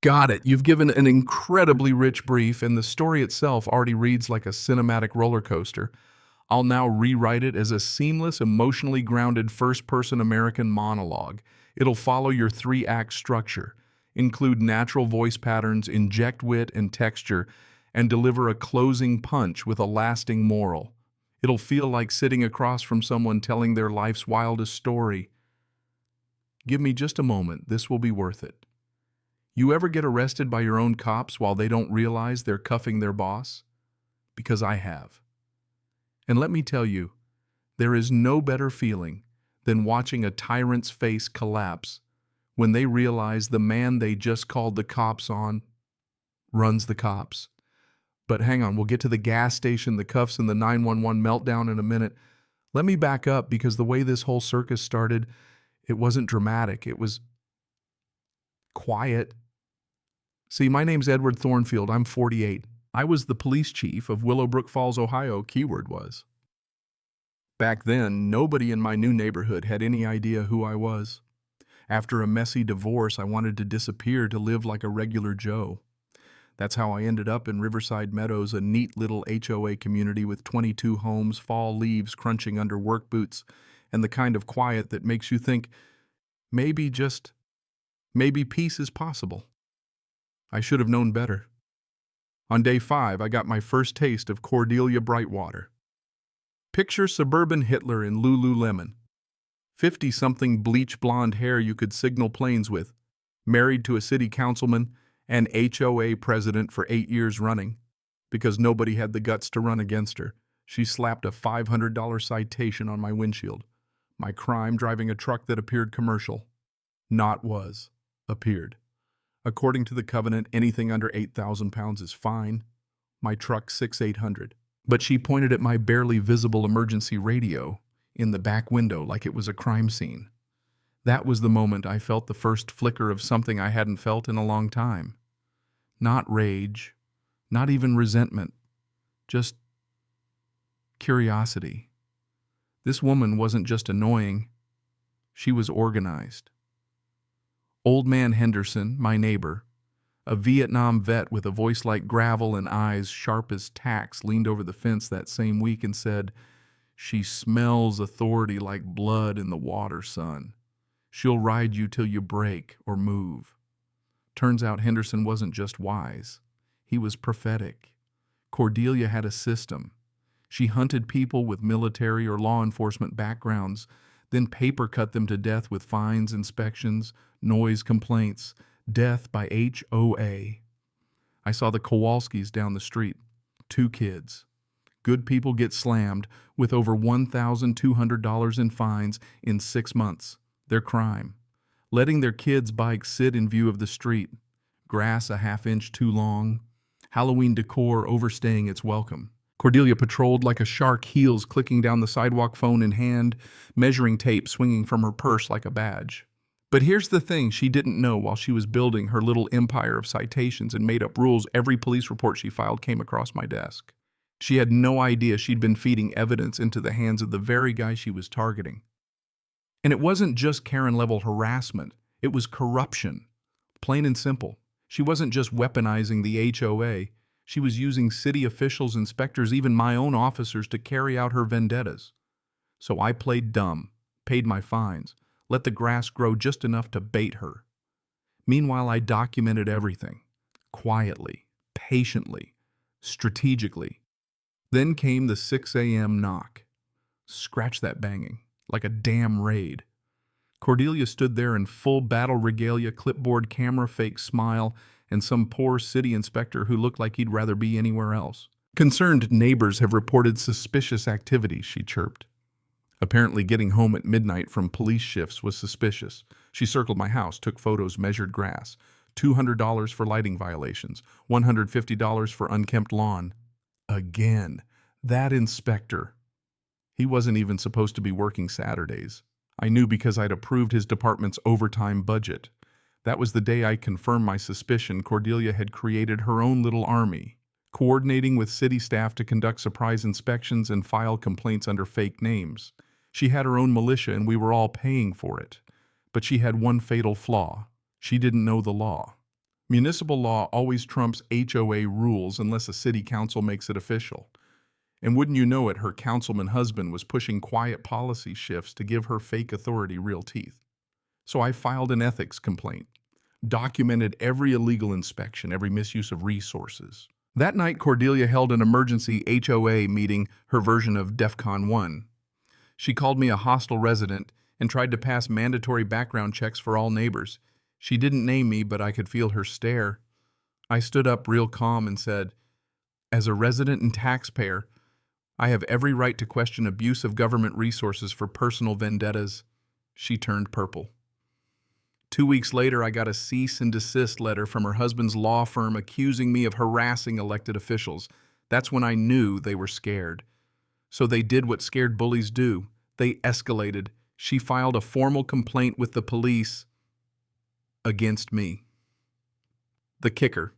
Got it. You've given an incredibly rich brief, and the story itself already reads like a cinematic roller coaster. I'll now rewrite it as a seamless, emotionally grounded first person American monologue. It'll follow your three-act structure, include natural voice patterns, inject wit and texture, and deliver a closing punch with a lasting moral. It'll feel like sitting across from someone telling their life's wildest story. Give me just a moment, this will be worth it. You ever get arrested by your own cops while they don't realize they're cuffing their boss? Because I have. And let me tell you, there is no better feeling than watching a tyrant's face collapse when they realize the man they just called the cops on runs the cops. But hang on, we'll get to the gas station, the cuffs, and the 911 meltdown in a minute. Let me back up because the way this whole circus started, it wasn't dramatic. It was quiet. See, my name's Edward Thornfield. I'm 48. I was the police chief of Willowbrook Falls, Ohio, keyword was. Back then, nobody in my new neighborhood had any idea who I was. After a messy divorce, I wanted to disappear to live like a regular Joe. That's how I ended up in Riverside Meadows, a neat little HOA community with 22 homes, fall leaves crunching under work boots, and the kind of quiet that makes you think, maybe peace is possible. I should have known better. On day 5, I got my first taste of Cordelia Brightwater. Picture suburban Hitler in Lululemon. 50-something bleach blonde hair you could signal planes with, married to a city councilman and HOA president for 8 years running. Because nobody had the guts to run against her, she slapped a $500 citation on my windshield. My crime, driving a truck that appeared commercial. Not was. Appeared. According to the covenant, anything under 8,000 pounds is fine. My truck 6,800. But she pointed at my barely visible emergency radio in the back window like it was a crime scene. That was the moment I felt the first flicker of something I hadn't felt in a long time. Not rage, not even resentment, just curiosity. This woman wasn't just annoying, she was organized. Old Man Henderson, my neighbor, a Vietnam vet with a voice like gravel and eyes sharp as tacks, leaned over the fence that same week and said, "She smells authority like blood in the water, son. She'll ride you till you break or move." Turns out Henderson wasn't just wise. He was prophetic. Cordelia had a system. She hunted people with military or law enforcement backgrounds, then paper cut them to death with fines, inspections, noise complaints, death by HOA. I saw the Kowalskis down the street. 2 kids. Good people get slammed with over $1,200 in fines in 6 months. Their crime. Letting their kids' bikes sit in view of the street. Grass a half-inch too long. Halloween decor overstaying its welcome. Cordelia patrolled like a shark, heels clicking down the sidewalk, phone in hand, measuring tape swinging from her purse like a badge. But here's the thing she didn't know while she was building her little empire of citations and made-up rules. Every police report she filed came across my desk. She had no idea she'd been feeding evidence into the hands of the very guy she was targeting. And it wasn't just Karen-level harassment. It was corruption. Plain and simple. She wasn't just weaponizing the HOA. She was using city officials, inspectors, even my own officers to carry out her vendettas. So I played dumb, paid my fines, let the grass grow just enough to bait her. Meanwhile, I documented everything. Quietly, patiently, strategically. Then came the 6 a.m. knock. Scratch that banging. Like a damn raid. Cordelia stood there in full battle regalia, clipboard, camera, fake smile, and some poor city inspector who looked like he'd rather be anywhere else. "Concerned neighbors have reported suspicious activity," she chirped. Apparently getting home at midnight from police shifts was suspicious. She circled my house, took photos, measured grass. $200 for lighting violations, $150 for unkempt lawn. Again, that inspector. He wasn't even supposed to be working Saturdays. I knew because I'd approved his department's overtime budget. That was the day I confirmed my suspicion Cordelia had created her own little army, coordinating with city staff to conduct surprise inspections and file complaints under fake names. She had her own militia and we were all paying for it. But she had one fatal flaw. She didn't know the law. Municipal law always trumps HOA rules unless a city council makes it official. And wouldn't you know it, her councilman husband was pushing quiet policy shifts to give her fake authority real teeth. So I filed an ethics complaint, documented every illegal inspection, every misuse of resources. That night, Cordelia held an emergency HOA meeting, her version of DEFCON 1. She called me a hostile resident and tried to pass mandatory background checks for all neighbors. She didn't name me, but I could feel her stare. I stood up real calm and said, as a resident and taxpayer, I have every right to question abuse of government resources for personal vendettas. She turned purple. 2 weeks later, I got a cease and desist letter from her husband's law firm accusing me of harassing elected officials. That's when I knew they were scared. So they did what scared bullies do. They escalated. She filed a formal complaint with the police against me. The kicker.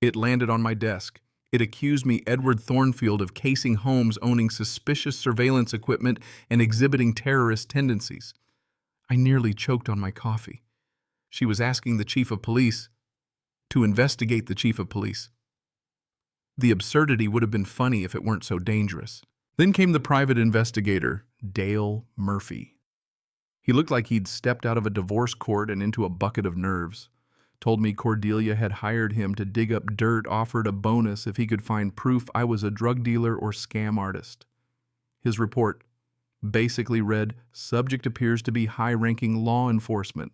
It landed on my desk. It accused me, Edward Thornfield, of casing homes owning suspicious surveillance equipment and exhibiting terrorist tendencies. I nearly choked on my coffee. She was asking the chief of police to investigate the chief of police. The absurdity would have been funny if it weren't so dangerous. Then came the private investigator, Dale Murphy. He looked like he'd stepped out of a divorce court and into a bucket of nerves. Told me Cordelia had hired him to dig up dirt, offered a bonus if he could find proof I was a drug dealer or scam artist. His report basically read, subject appears to be high-ranking law enforcement.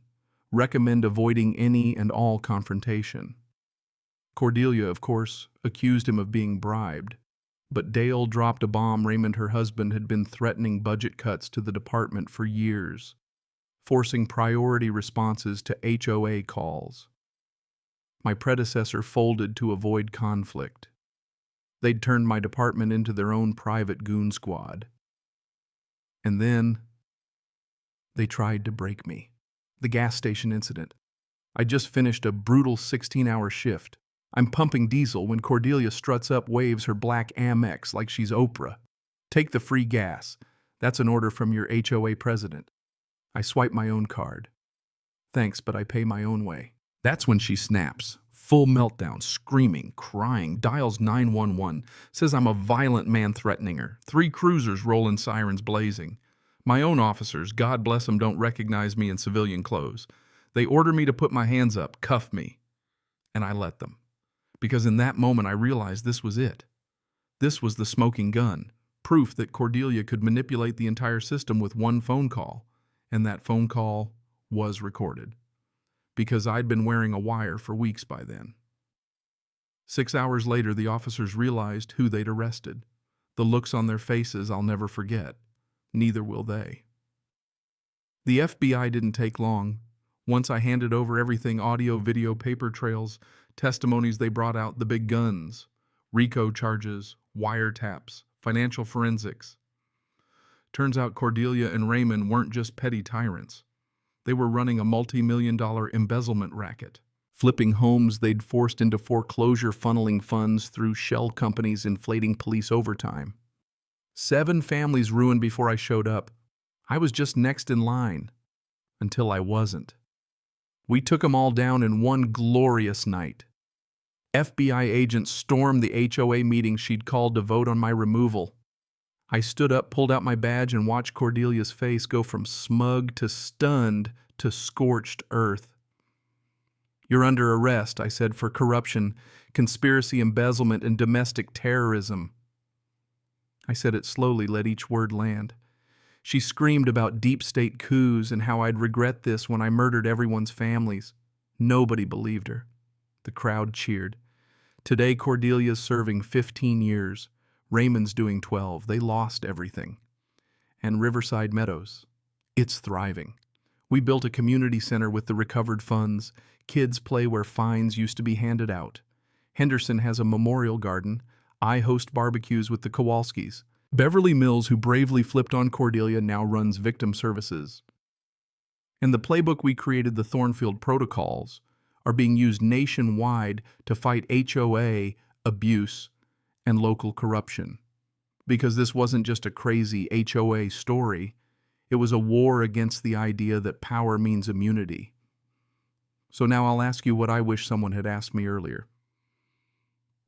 Recommend avoiding any and all confrontation. Cordelia, of course, accused him of being bribed. But Dale dropped a bomb. Raymond, her husband, had been threatening budget cuts to the department for years, forcing priority responses to HOA calls. My predecessor folded to avoid conflict. They'd turned my department into their own private goon squad. And then they tried to break me. The gas station incident. I just finished a brutal 16-hour shift. I'm pumping diesel when Cordelia struts up, waves her black Amex like she's Oprah. Take the free gas. That's an order from your HOA president. I swipe my own card. Thanks, but I pay my own way. That's when she snaps. Full meltdown, screaming, crying, dials 911, says I'm a violent man threatening her. 3 cruisers rolling, sirens blazing. My own officers, God bless them, don't recognize me in civilian clothes. They order me to put my hands up, cuff me. And I let them. Because in that moment I realized this was it. This was the smoking gun. Proof that Cordelia could manipulate the entire system with one phone call. And that phone call was recorded. Because I'd been wearing a wire for weeks by then. 6 hours later, the officers realized who they'd arrested. The looks on their faces I'll never forget. Neither will they. The FBI didn't take long. Once I handed over everything, audio, video, paper trails, testimonies, they brought out the big guns. RICO charges, wiretaps, financial forensics. Turns out Cordelia and Raymond weren't just petty tyrants. They were running a multi-million-dollar embezzlement racket, flipping homes they'd forced into foreclosure, funneling funds through shell companies, inflating police overtime. 7 families ruined before I showed up. I was just next in line, until I wasn't. We took them all down in one glorious night. FBI agents stormed the HOA meeting she'd called to vote on my removal. I stood up, pulled out my badge, and watched Cordelia's face go from smug to stunned to scorched earth. You're under arrest, I said, for corruption, conspiracy, embezzlement, and domestic terrorism. I said it slowly, let each word land. She screamed about deep state coups and how I'd regret this when I murdered everyone's families. Nobody believed her. The crowd cheered. Today, Cordelia's serving 15 years. Raymond's doing 12. They lost everything. And Riverside Meadows, it's thriving. We built a community center with the recovered funds. Kids play where fines used to be handed out. Henderson has a memorial garden. I host barbecues with the Kowalskis. Beverly Mills, who bravely flipped on Cordelia, now runs victim services. And the playbook we created, the Thornfield Protocols, are being used nationwide to fight HOA abuse and local corruption. Because this wasn't just a crazy HOA story, it was a war against the idea that power means immunity. So now I'll ask you what I wish someone had asked me earlier.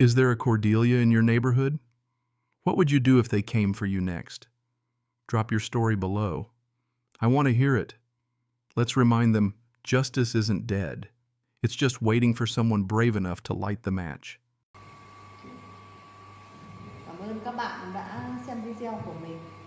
Is there a Cordelia in your neighborhood? What would you do if they came for you next? Drop your story below. I want to hear it. Let's remind them justice isn't dead. It's just waiting for someone brave enough to light the match. Cảm ơn các bạn đã xem video của mình.